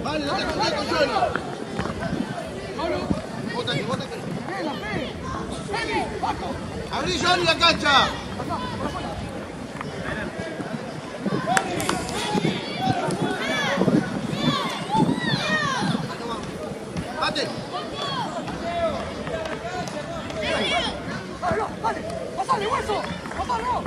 Vale, no te contesto solo. Bótate, bótate. Abrí Johnny la cancha. Bate. Dale, pasale, hueso, pasalo.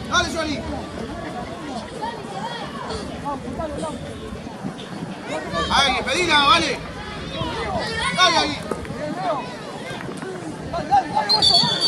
Dale, Johnny. Ahí, pedila, vale. Dale ahí. Dale, hueso, dale.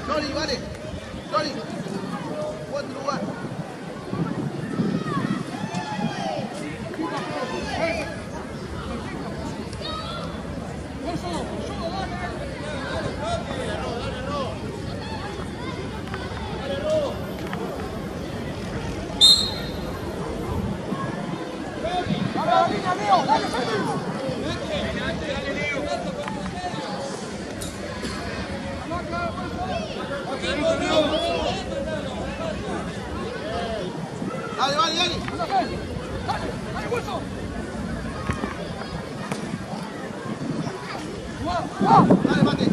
Johnny, vale. Johnny. Buen lugar. Dale, vale, dale. Dale, hueso. Dale, mate.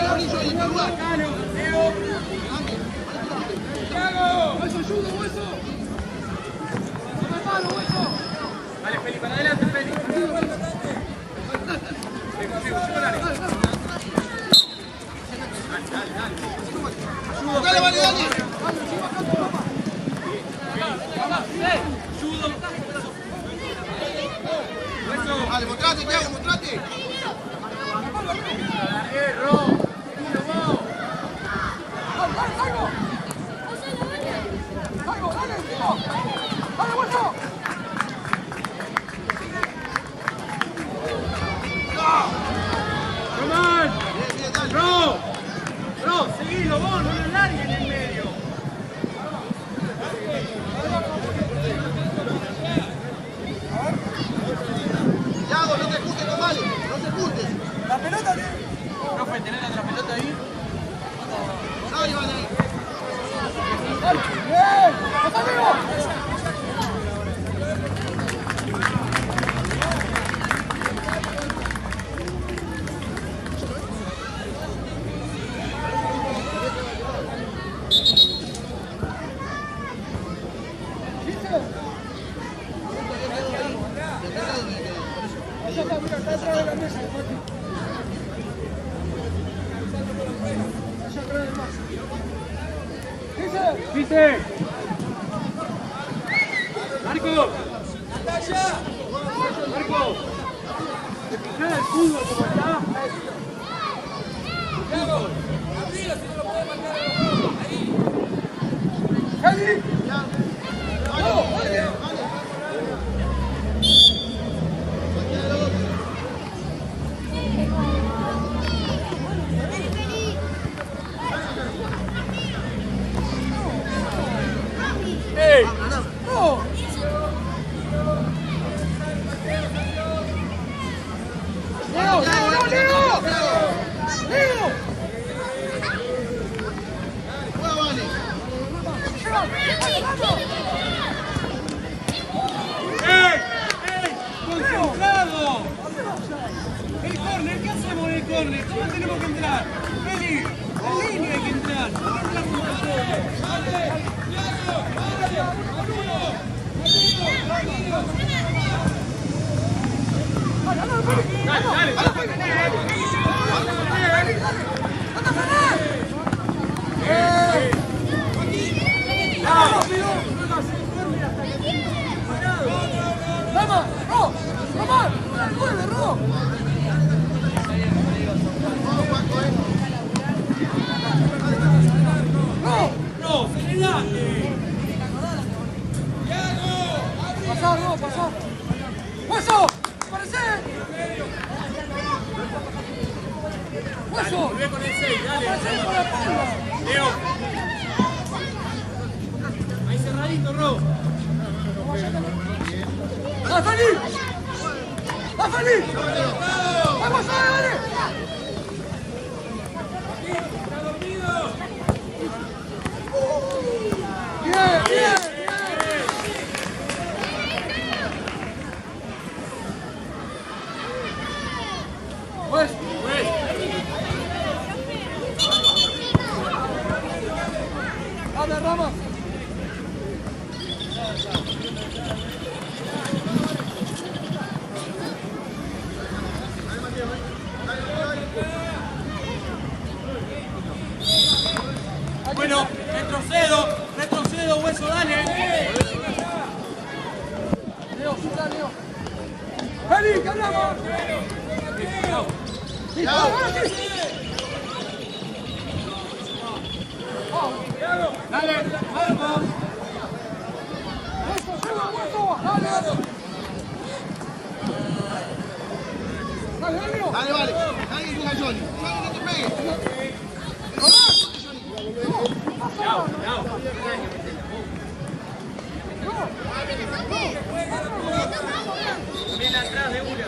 Abrí Johnny, en tu lugar. Hueso, ayuda, hueso. Dale, Feli, para adelante, Feli. Dale, vale, dale. Dale, mostrate, Thiago, mostrate. Román, Bien, bien, dale. Bro, seguilo vos, no lo largues en el medio. Thiago, no te juntes con Vale. No te juntes. La pelota, Profe, ¿tenés la otra pelota ahí? Dale, vale ahí. bien, pasalo. ¡Viste! ¡Marco! ¡Marco! ¿Te fijás el fútbol como está? Cali. ¡Ey! ¡Ey! ¡Concentrado! El córner, ¿qué hacemos en el córner? ¿Cómo tenemos que entrar? Feli, en línea hay que entrar. No entrar con nosotros. No, seriedad. Pasar, no, pasar. ¡Hueso! ¡Aparece! ¡Hueso! Volvé con el 6, dale. ¡Aparece por la espalda! Leo. Ahí cerradito, Ro. ¡Ah, Feli! ¡Ah, Feli! ¡Vamos, dale! ¡Bien, bien! Pues, dale, Rama. Bueno, retrocedo, Hueso, dale. Leo, suda, Leo. ¡Feli, ganamos! ¡Sí, ahora sí! Dale, vamos. ¡Hueso, suda, hueso! ¡Dale! ¡Dale, Leo! Dale, vale. Dale que llega Johnny. Johnny, no te pegues. Viene atrás de una.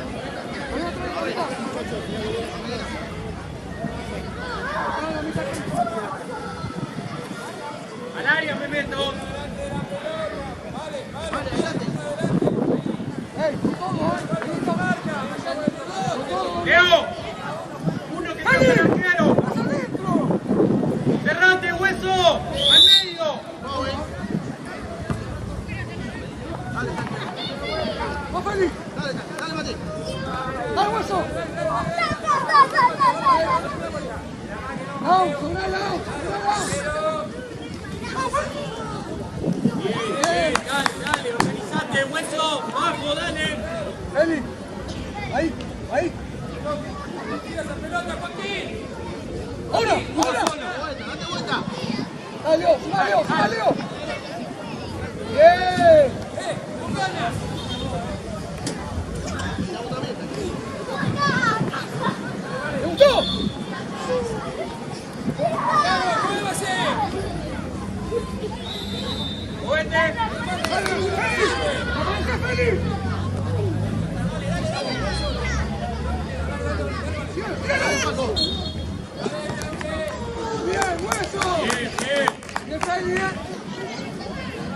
Al área me meto. ¡Ey, todo, Leo. Uno que está para el arquero. ¡Hasta adentro! Cerrate, Hueso. Al medio. ¡Va, Feli! Dale, dale, Mati. ¡Dale, hueso! ¡Out! ¡Sobre el out! Bien, dale, organizate, Hueso. Bajo, dale. ¡Feli! ¡Ahí! ¡Ahí! ¡Ahora! ¡Ahora! Date vuelta. ¡Dale, Leo! ¡Suba, Leo! ¡Suba, Leo! ¡Bien! ¿Te gustó? Muévete. ¡Dale, Feli! ¡Arranca, Feli! ¡Bien, hueso! Bien, bien. ¡Bien, Feli, bien!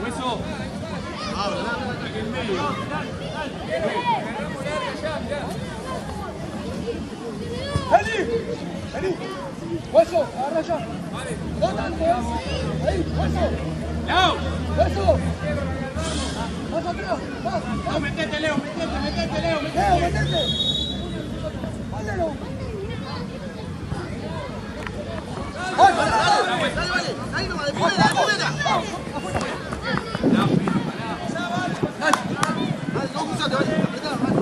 Hueso. En medio. ¡Feli! ¡Feli! ¡Hueso! ¡Agarra ya! ¡No tanto, ¡ahí! ¡Hueso! Leo. ¡Hueso! ¡Más atrás! ¡Más! No, metete, Leo, metete, Leo, metete. ¡Leo, metete! ¡Mándalo! ¡Ay, para! Dale, vale. Ahí nomás, de primera, de primera. Dale, no cruzate, vale. Apretá, vale.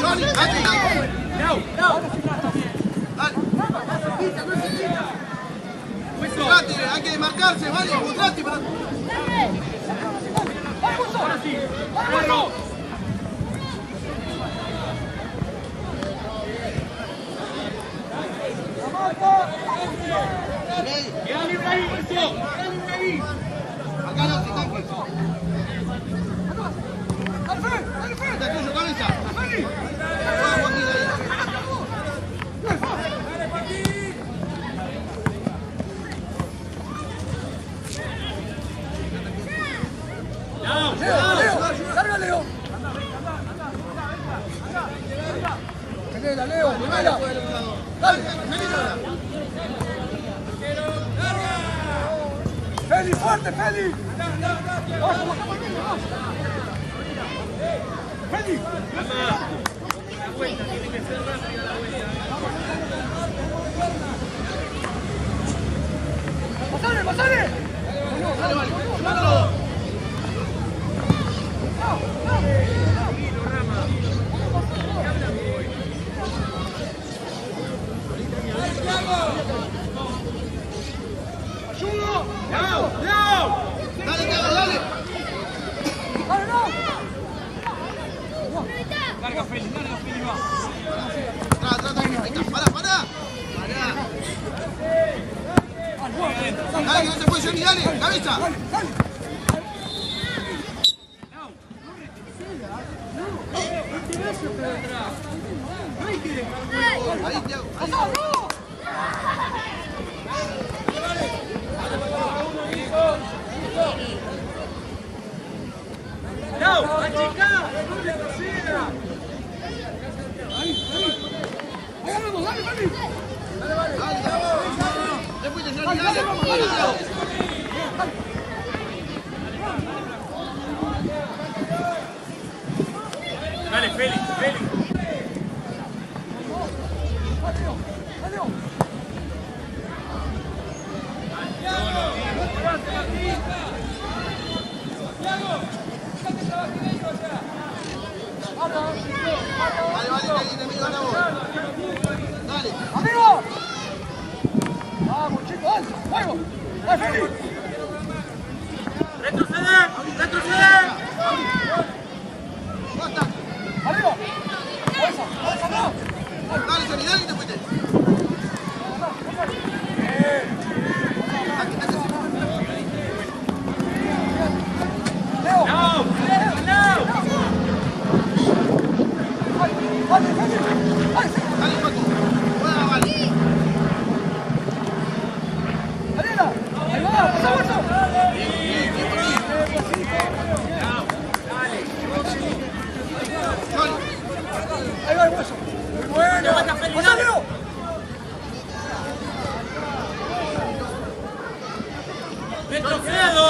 Johnny, Mati. Leo. Dale. Hueso. Trate, hay que demarcarse, vale. Trate para... Ahora sí. Perro. Queda libre ahí, Hueso. Queda libre ahí. Acá no, te tanques. ¡Dale, Feli! ¡Dale, Feli! Está tuyo, cabeza. ¡Feli! Juega, Joaquín, ahí. Feli, fuerte, Feli. Vamos, Feli. La vuelta tiene que ser rápida, la vuelta. ¡Pasale, pasale! Dale, vale. Mándalo. Dale, Thiago, dale. ¡Dale, no! Larga Feli, va. Atrás, ahí está. Pará. Dale, que no se puede, Johnny, dale. Cabeza. Ahí, Thiago. ¡No! ¡Achicá! ¡No le rocina! Ahí ganamos, dale, Feli. Dale, Thiago. Te fuiste, Johnny, dale. Dale, Thiago. Dale, Feli. Vale, que ahí enemigo gana vos. Dale. ¡Amigo! Vamos, chicos, dale, juego. ¡Dale, Feli! ¡Retroceder! Basta. ¡Arriba! ¡Esa, no! Dale, Johnny, dale, que te fuiste. ¡Leo! ¡No! ¡Dale, Feli! ¡Dale, sí! Dale, Paco. Juega, vale. ¡Ariela! ¡Ahí va! ¡Pasa, Huerto! Johnny. Ahí va el hueso. Muy bueno. ¡Pasa, Leo! ¡Retrocedo!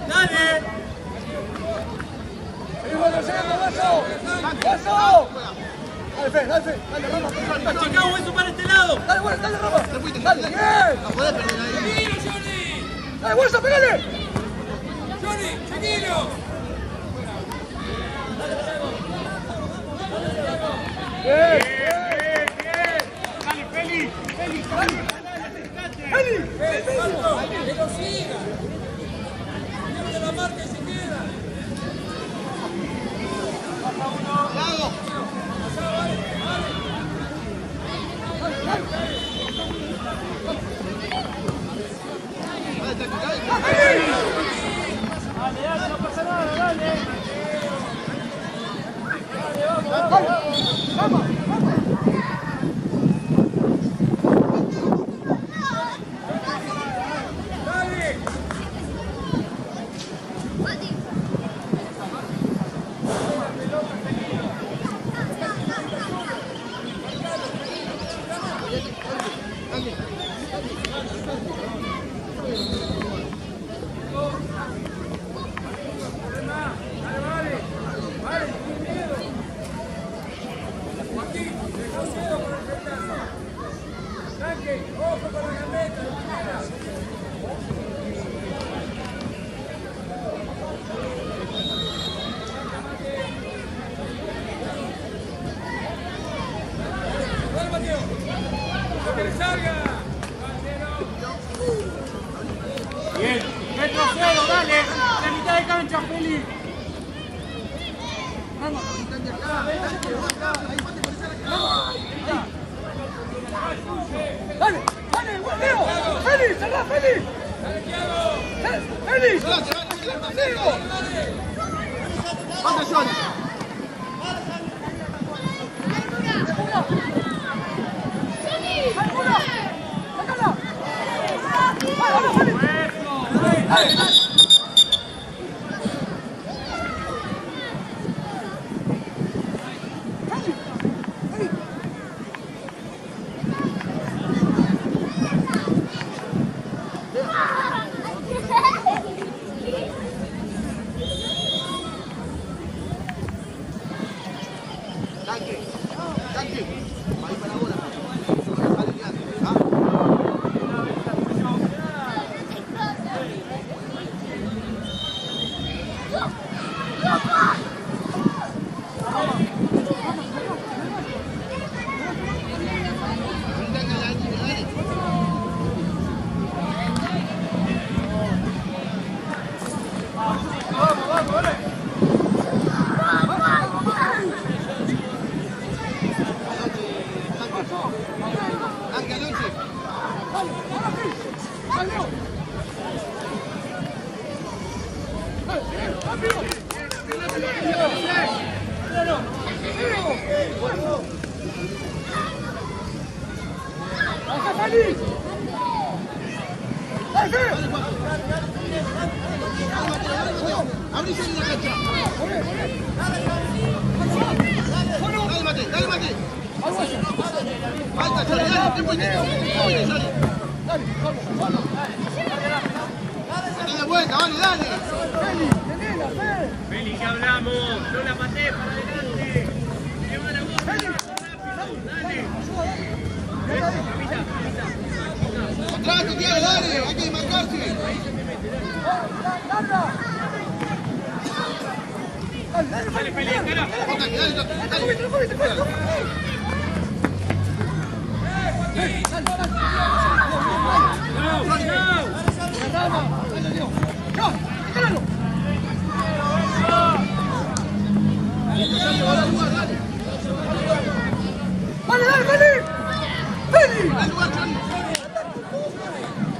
¡Dale! ¡Seguimos retrocediendo, hueso! ¡Hueso! Dale, Fe, dale, Rama. ¡Achicá, hueso para este lado! Dale, hueso, dale, Rama. Te fuiste, Dale, Johnny. bien. No podés perder ahí. Dale, hueso, pégale. Bien. ¡Dale, Feli! Thiago. Dale, Thiago, dale. Dale, no pasa nada, dale. Vamos. Bien, retrocedo, dale. La mitad de cancha, Feli. Dale, Leo. Feli, cerrá, Feli. Feli. Leo. Pasa, Johnny. ¡Sácala! ¡Vamos, Feli! ¡Dale! Abrís en la cancha. Dale, Mati, dale, Mati. Falta, Sari, dale, tiempo y tiempo. Dale vuelta, vale, dale. Feli, ¿qué hablamos? No la maté para adelante. Lleva la bola, rápido, dale. Atrás, te queda, dale, hay que marcarse. Dale, Feli, cara.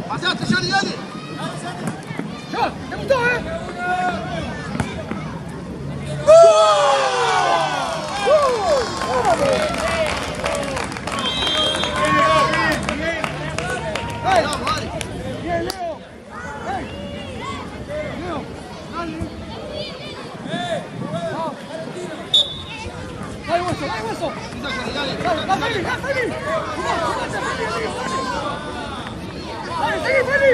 Pasaste, Johnny, dale. ¿Te gustó, Vamos, dale. Bien, Leo. Leo, dale. Dale, hueso, dale, hueso. Quita, Johnny, dale. Dale, Feli, dale, Feli. Dale, seguí, Feli.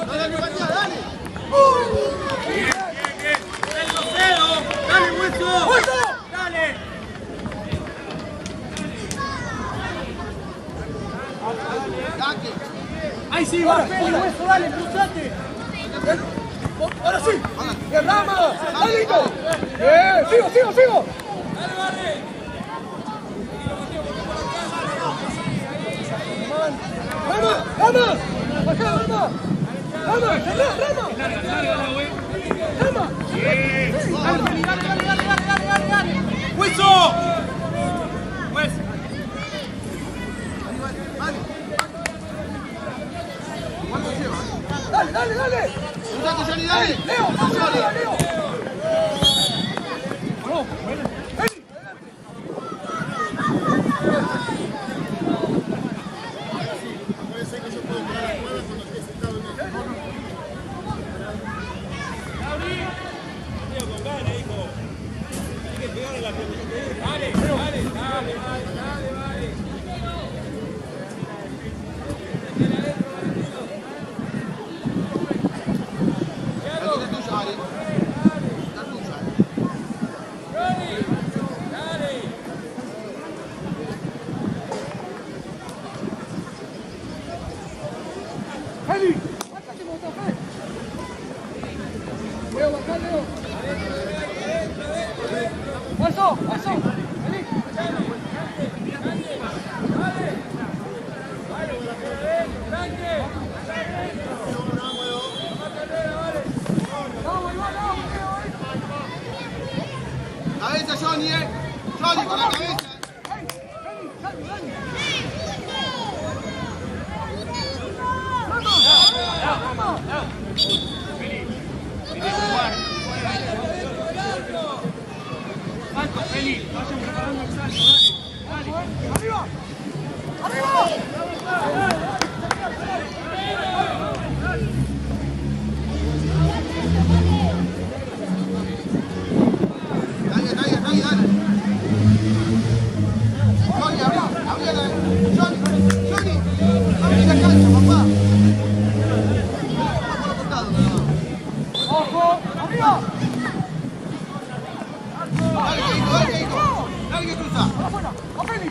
Dale, Matías, dale. Bien. Dale, Rosero. Dale, hueso. ¡Hueso! Dale. Dale. Ahí sí, va, Feli, hueso, dale, cruzate. Ahora sí. Bien, Rama. Dale, Lito. Bien, sigo. Rama. Bajá, Rama. Dale. ¡Hueso! ¿Cuánto lleva? Dale. Cruzate, Johnny, dale. Leo. Feli. Leo, bajá, Leo. Hueso. Vení. Cabeza, Johnny, Johnny, con la cabeza. Salto, Feli. Vayan preparando el salto, dale. ¡Arriba! Dale. Johnny, abrí la. Johnny, abrí la cancha, papá. Por los costados, nada más. ¡Ojo! ¡Arriba! Dale que cruza. ¡Afuera! ¡A Feli!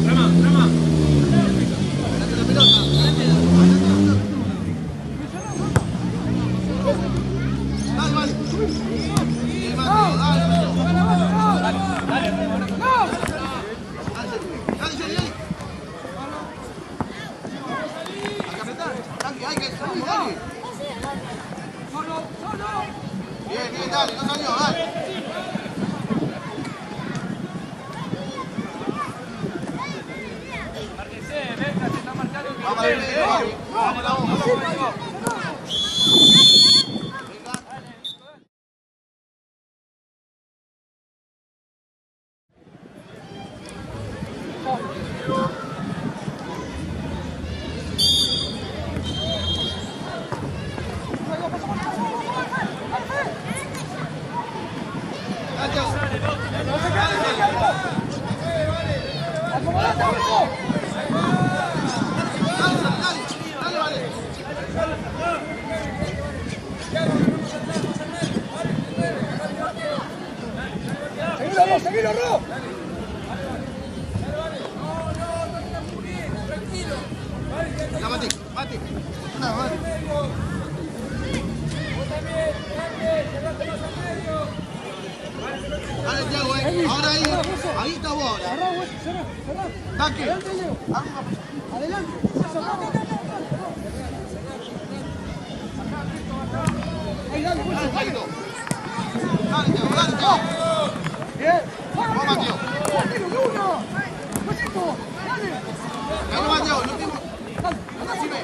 Rama. Dale la pelota. Dale. Bien, Mateo, dale. Dale. Hay que apretar. Dale. Vamos, dale. ¡Solo! Bien, bien, dale, no salió, dale. Vamos a ver, vamos a la boca. ¡Seguilo, Ro! Ya, Mati, Mati. No, Mati. Dale, Thiago, ahora ahí está vos ahora. Taque. Adelante. Ahí, dale, Dale, Thiago, dale, Thiago. bien. Vamos, Mateo. ¡Uno! ¡Pasito! ¡Dale! Dale, Mateo, el último. Así ve.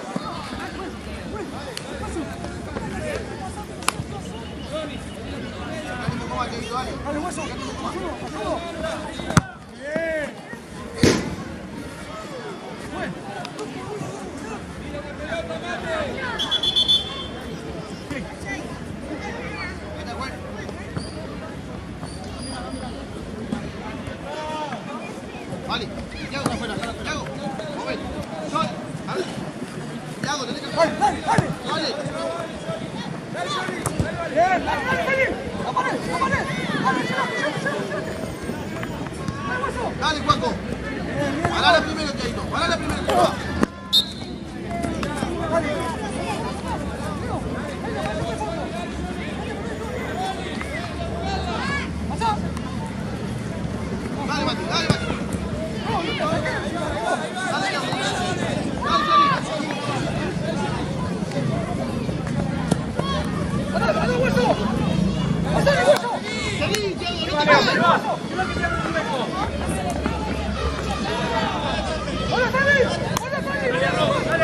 ¡Dale, hueso! ¡Pasado! ¡Bien! Vale, Thiago está afuera. Thiago, mueve. Sol, a ver. Thiago, tenés que... ¡Dale! Vale. ¡Bien! ¡Dale! ¡Apare! Dale, Juaco. Pará la primera, Thiago. Pará la primera, que va. Dale, Mati, dale, Mati. Dale, Thiago. ¡Dale, hueso! ¡Pasale, hueso! Seguí, Thiago, no te pares. ¡Hola, Fabi! Dale,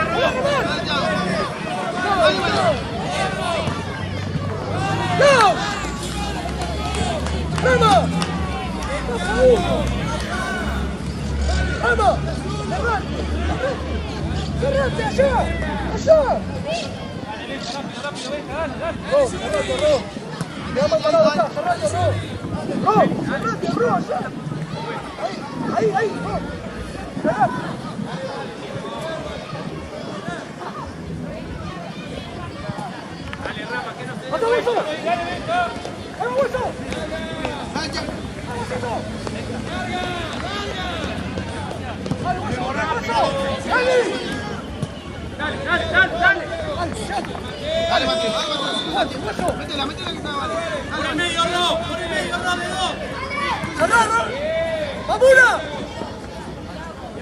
Thiago. Dale, Mati. ¡No! ¡Vamos! ¡Vamos! ¡Cerrate! ¡Allá! ¡Allá! ¡Ro! ¡Cerrate, Ro! ¡Quedamos parados acá! ¡Cerrate, Ro! ¡Ro! ¡Cerrate, Ro! ¡Allá! ¡Ahí! ¡Ro! ¡Cerrate! ¡Hasta hueso! ¡Hasta hueso! Dale, Thiago. ¡Dale, hueso! ¡Dale! Dale, Mati, dale, Mati. Métela que está, vale. Por el medio, Ro, de dos. ¡Cerrá! ¡Vamula!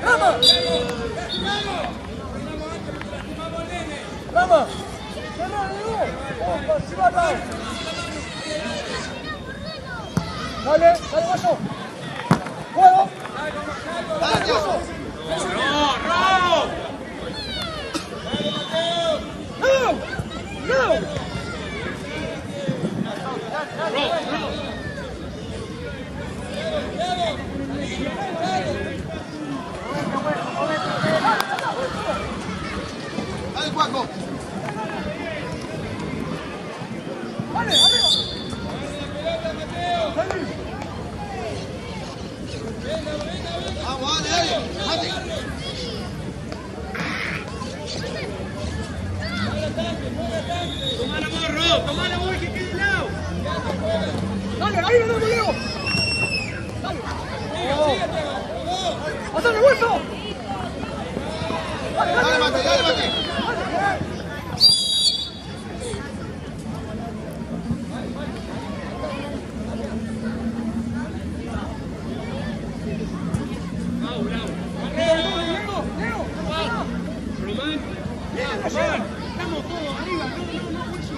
¡Vamos! ¡Vamos! ¡Cerrá, Diego! ¡Opa, Chivata! Dale, hueso. ¡Juego! Dale, Thiago. ¡No! Dale, Juaco. ¡Dale, arriba! Vamos, dale. Mati. Tomala vos, que quede de lado. ¡Dale, ahí lo damos, Leo! ¡Dale! ¡Pasale, hueso! Dale, Mati, dale, Mati. Román, estamos todos arriba, no, hueso.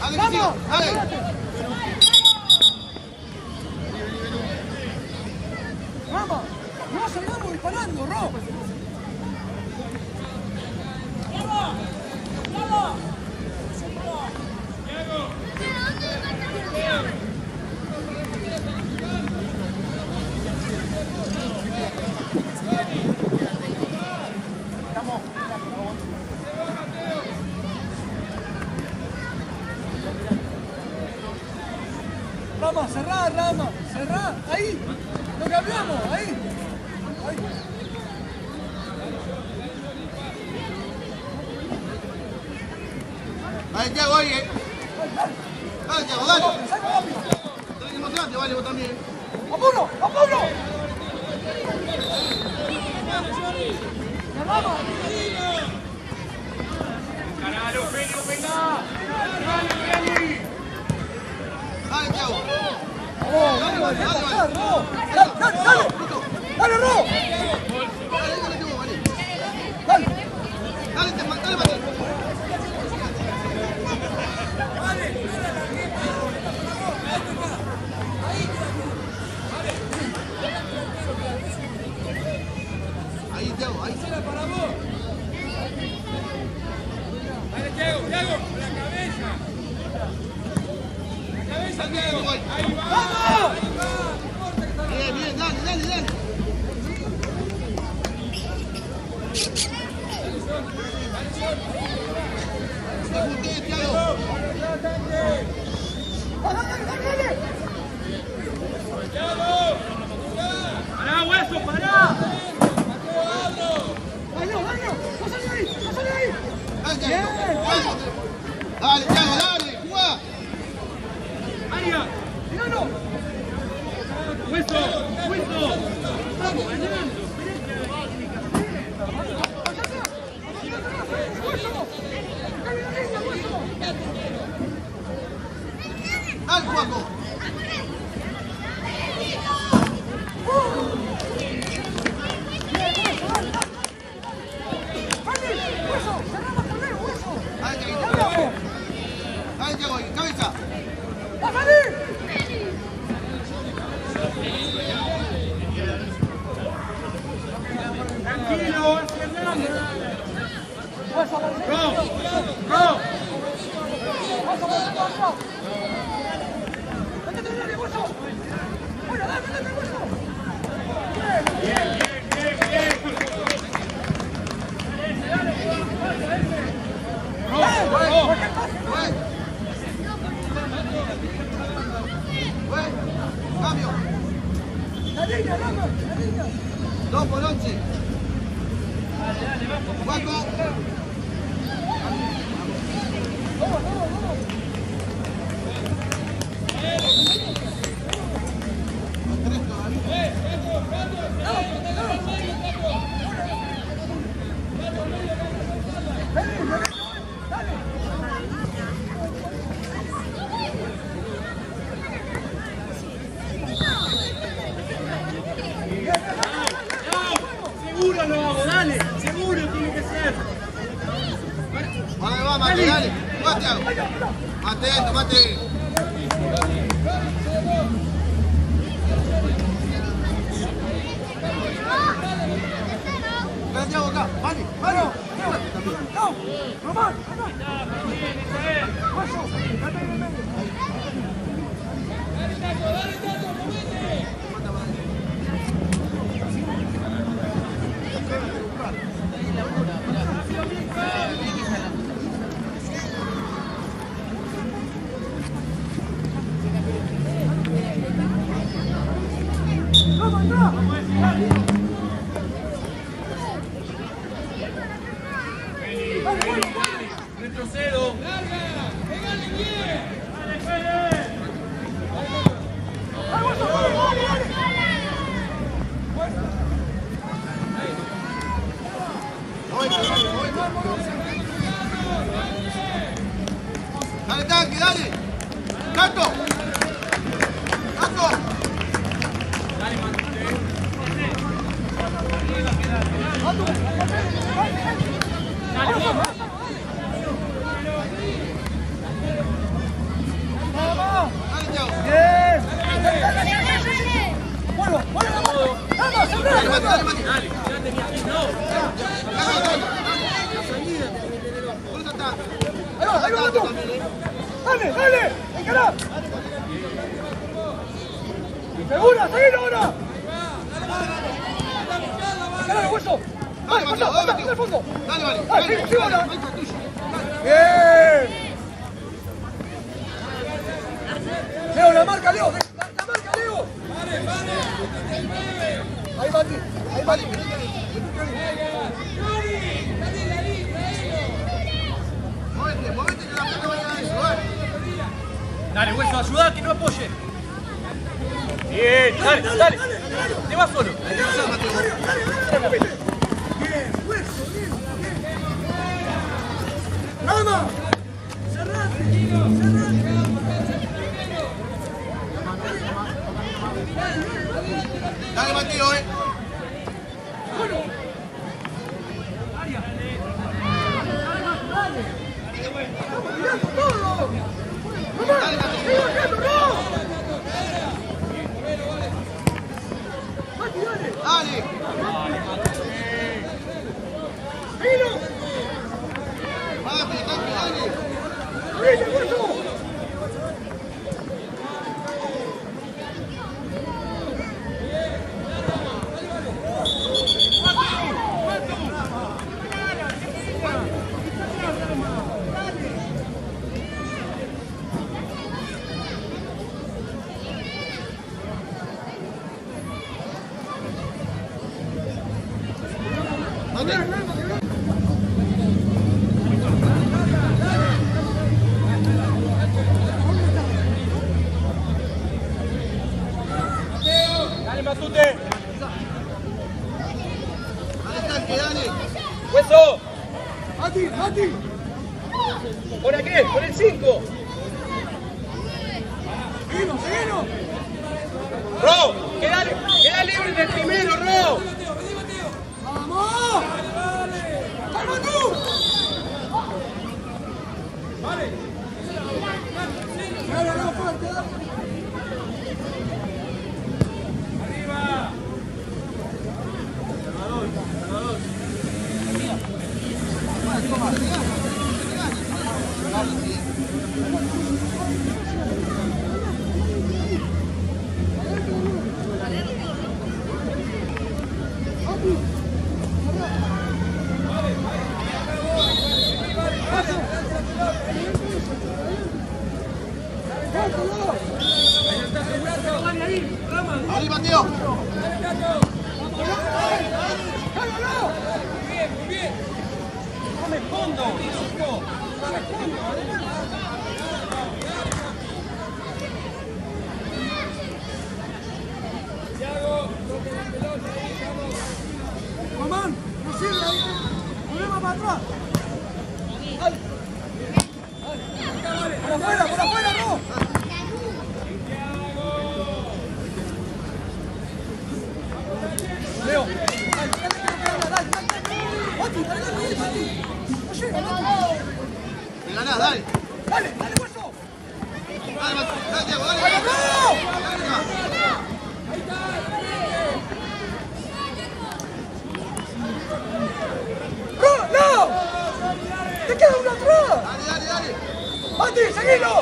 Dale, que siga, dale. Rama, no salgamos disparando, Ro. Rama, cerrá, Rama, cerrá, ahí, lo que hablamos, ahí. Dale, Thiago, ahí, Dale, Thiago, dale. Dale, que emocionante, vale, vos también. ¡Apuro, apuro! ¡Rama! ¡Caralo, Feli, venga! ¡Dale, Feli! Dale, Thiago. ¡Dale, Ro! ¡Dale, Ro! Dale, Thiago, vale. ¡Dale! Dale, Mati. Ahí, Thiago, ahí. Para vos. Dale, Thiago, Thiago, con la cabeza. La cabeza, Thiago. Ahí va. Bien, bien, dale. Te junté, Thiago. ¡Pará, hueso, pará! Dale, Thiago. Dale, Thiago, dale, jugá. ¡Aria! ¡Hueso! ¡Vamos, ganando! Dale, Juaco. Dale, Thiago, ahí, cabeza. Tranquilo, hacia adelante. ¡Ro! Cambio. La línea. 2 por 11. Juaco. Seguro lo hago, dale. Seguro tiene que ser. Dale, va, Mate, dale. Va, Thiago. Mate. Ven, Thiago, acá. Vale. No, Román, Retrocedo. ¡Pegale bien! ¡Dale, Fede! Dale, tanque, dale. Canto. Dale, mantente. Dale, vamos. dale, Mati. Dale, ya tenía aquí, no. Cruza atrás. Ahí va tú. Dale, dale, encará. Segura, seguilo ahora. Encará el hueso. Dale, Mateo, pasa, Mateo. al fondo. Dale, vale. Dale, sí, ahora. Ahí está tuyo. Bien. Leo, la marca, Leo. La marca, Leo. Ahí, Mati. Ahí, Mati. Movete que la pelota vaya a eso, dale. Dale, hueso, ayuda que no apoye. Bien, dale, dale. Te vas solo. Bien, hueso, bien. ¡Vamos! ¡Cerrate! Dale, Mateo, ¡Mirando todo! Dale, Mateo. ¡Sigue bajando, no! ¡Mati, dale! Dale. ¡Seguilo! Mati, dale. ¡Abrite, hueso! Dale, Matute. Dale, tanque, dale. Hueso. ¡Mati! ¿Por aquí? ¿Por el 5? ¡Seguilo! Ro, queda libre en el primero, Ro. ¡Vamos! ¡Calma tú! ¡Dale, no, fuerte, dale! Ahí, Mateo. Dame fondo. ¡Mamán! ¡No sirve ahí! ¡Volvemos para atrás! ¡Dale! ¡Por afuera, no! Leo. Dale. Mati, dale, Mati. No llega, Mati. Te ganás, dale. Dale, hueso. Dale, Mateo. Dale, Diego, dale. ¡Vaya, no! ¡No! ¡Te queda uno atrás! Dale. ¡Mati, seguilo!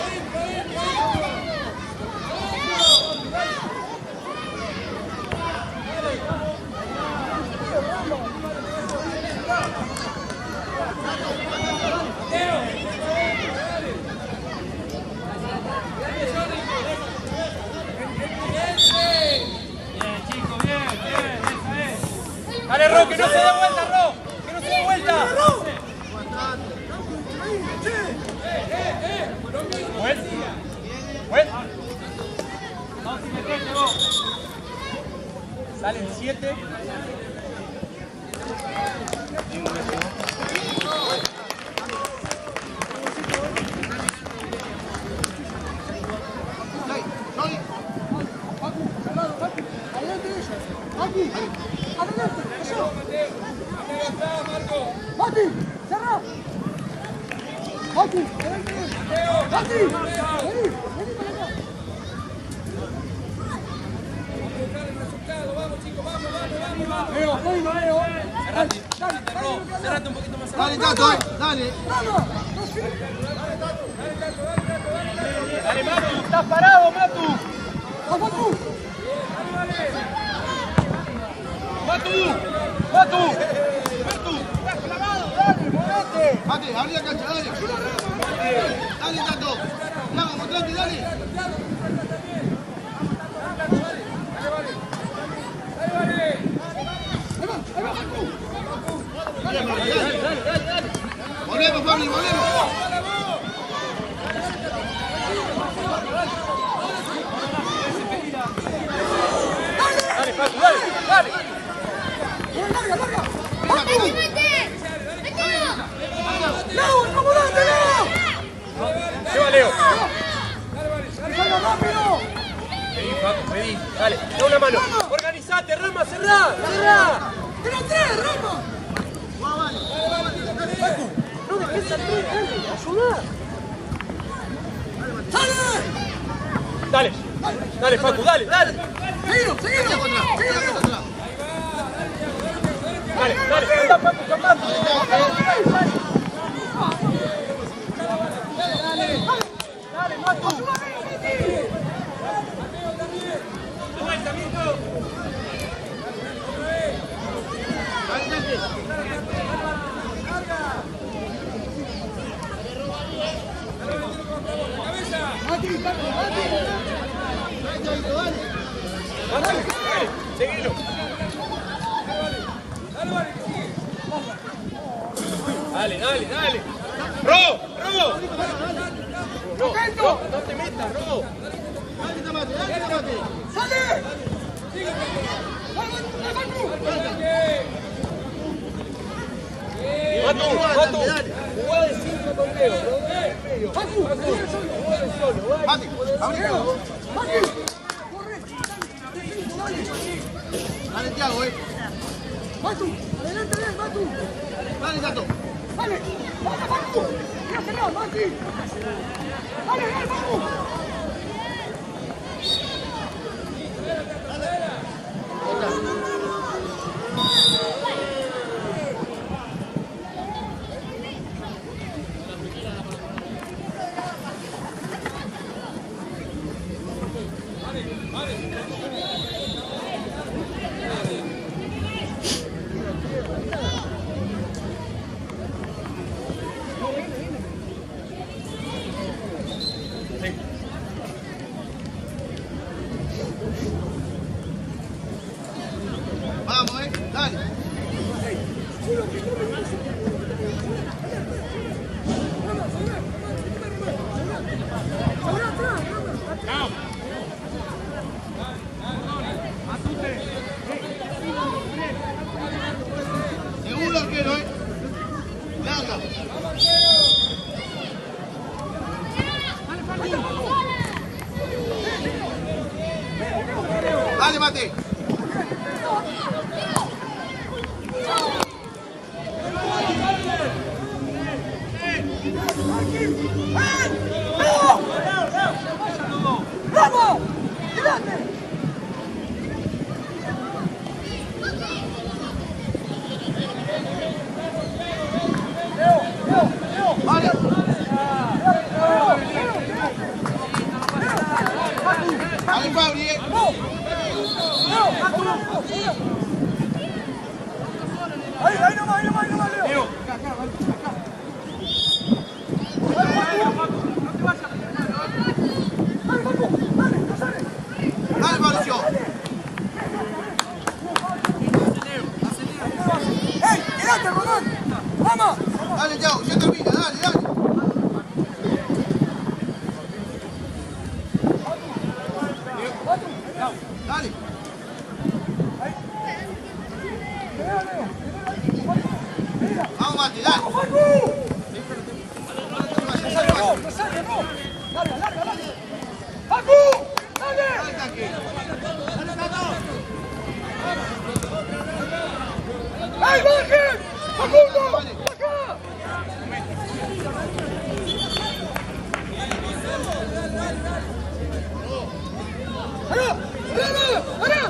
Dale, Ro, que no se dé vuelta, Ro. Que no se dé vuelta. Juez. Vamos a meterte vos. Salen 7. ¡Mati! ¡Cerrá! ¡Mati! ¡Mati! ¡Vení! ¡Vení para acá! Vamos, Parate un poquito más Dale, abajo. Tato, dale. Vamos. Dale, Matu, estás parado, Matu. Vamos, Facu. Matu, estás clavado, dale, movete. Mate, abrí la cancha, dale. Dale, Tato. Yago, mostrate, dale. Volvemos, Pablo, volvemos. Dale, Facu, dale. Larga. Facu. Leo, acomodate, Leo. Lleva, Leo. Salga rápido. Pedí, Facu, pedí. Dale, da una mano. Organizate, Rama, cerrá. ¡Tiene tres, Ramos! Facu, no dejes al tres, dale, ayudá. ¡Sale! Dale, Facu, dale. ¡Seguilo! Dale, anda, Facu, capaz. Dale, Matu. Seguilo. Dale. ¡Robo! No te metas, Robo. Dale, Mate. ¡Sale! Matu. Jugá de 5 con Leo. ¡Facu! Mate, abrí la cancha. ¡Corre! Dale, Tiago, ¡Matu! ¡Adelante, Matu! Dale, Tato. ¡Dale! ¡Vamos, Facu! ¡Mira, cerrado, Mati! ¡Dale, Facu! Vamos, dale. Segundo arquero, Larga. Dale, Mate. ¡Vamos! ¡Tirate! Vale. Dale, Fabri, Ahí nomás, Leo. Leo. Dale, Mauricio. ¡Ey! ¡Tirate, Rodón! ¡Vamos! Dale, Tiago, ya termina, dale. Dale. Vamos, Mate, dale. ¡Larga! ¡Facu! ¡Dale! Dale, tanque. ¡Ey, bajen! ¡Facundo! Vale. ¡Acá! ¡Ahora!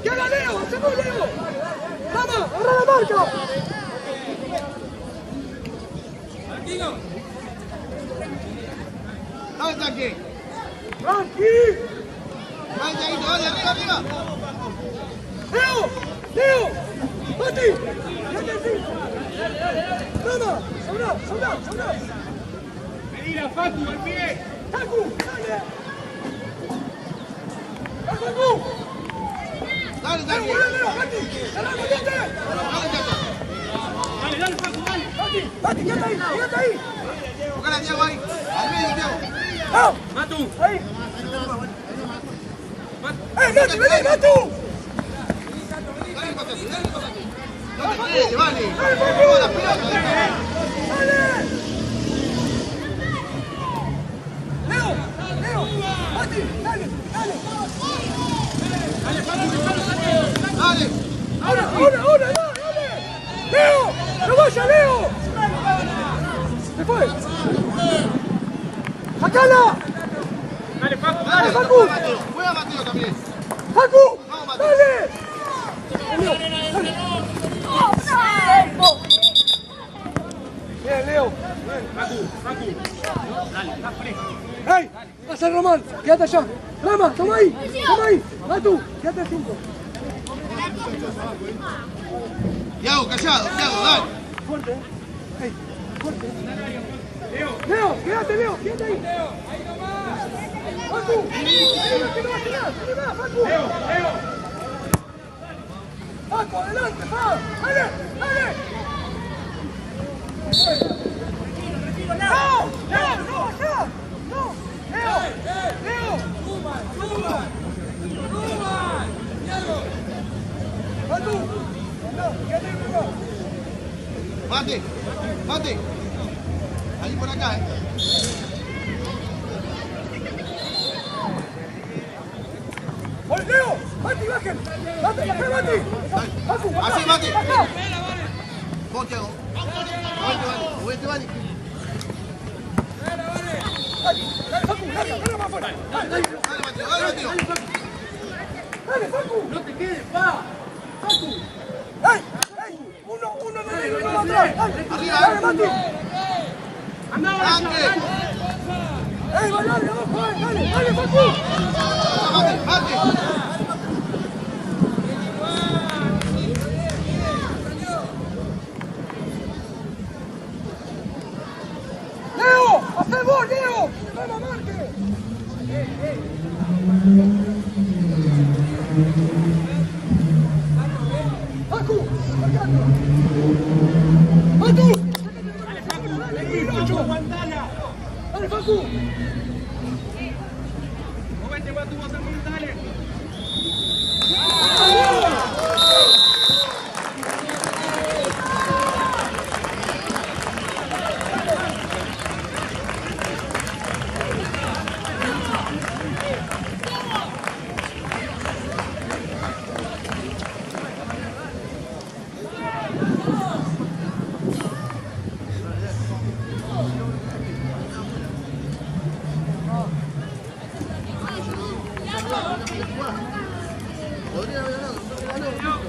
¡Que haga Leo! ¡Hacemos Leo! ¡Vamos! ¡Agarra la marca! Dale, tanque. Tranqui. Dale, Tiaguito, dale, arriba, arriba. Leo, Leo, Mati, quédate así. Nada, sobra. Medina, Facu, al pie. Facu, dale. Facu. Dale, Leo, tanque. Leo, Mati, dale, Mati. Dale, tanque. Dale, Facu, dale. Mati, quédate ahí. Buscala, Tiago, ahí. Al medio, Tiago. Leo, Matu. ahí. Mati, vení, Matu. Dale, patate, dale, patate. No te frenes, vale. Toma la pelota. Dale. Leo, Mati, dale. Dale. Ahora, dale. Leo, no vaya, Leo. Se fue. ¡Sacala! Dale, Facu, Dale, dale. Facu. Mateo. Juega Mateo también. ¡Facu! Vamos, Mateo. ¡Dale! Bien, Leo. Facu. Dale, está fresco. ¡Ey! ¡Pasa Román! ¡Quédate allá! ¡Rama! ¡Toma ahí! ¡Matu! ¡Quédate a 5! Tiago, callado, Tiago, dale. ¡Fuerte! ¡Ey! ¡Fuerte! ¡Leo! ¡Quédate, Leo! ¡Quédate ahí! ¡Facu! ¡Que no va a tirar! ¡Facu! ¡Facu, adelante! ¡Facu! ¡Dale! ¡No! ¡Allá! ¡No! ¡Leo! ¡Facu! ¡No! ¡Quédate ahí, Mate. Ahí por acá, ¡Oye, Leo! ¡Mati, bajen! ¡Mati! ¡Facu! Así, Mati. ¡Acá! Vos, Tiago. Movete, Vani. ¡Dale, Facu! ¡Dale más fuera! ¡Dale, Mateo. Facu! No te quedes, pa. ¡Facu! ¡Ey! Uno de ahí, uno atrás! Arriba, ¡Dale, Mati! Anda ahora, Tanque. ¡Ey, dale, abajo! ¡Dale, Facu! Mate. ¡Leo! ¡Hacé vos, Leo! ¡Vamos, Marte! ¡Facu! ¡Matu! Dale, Facu, dale, aguantala. ¡Dale, Facu! Movete, Matu, vos también, dale. Podría haber ganado.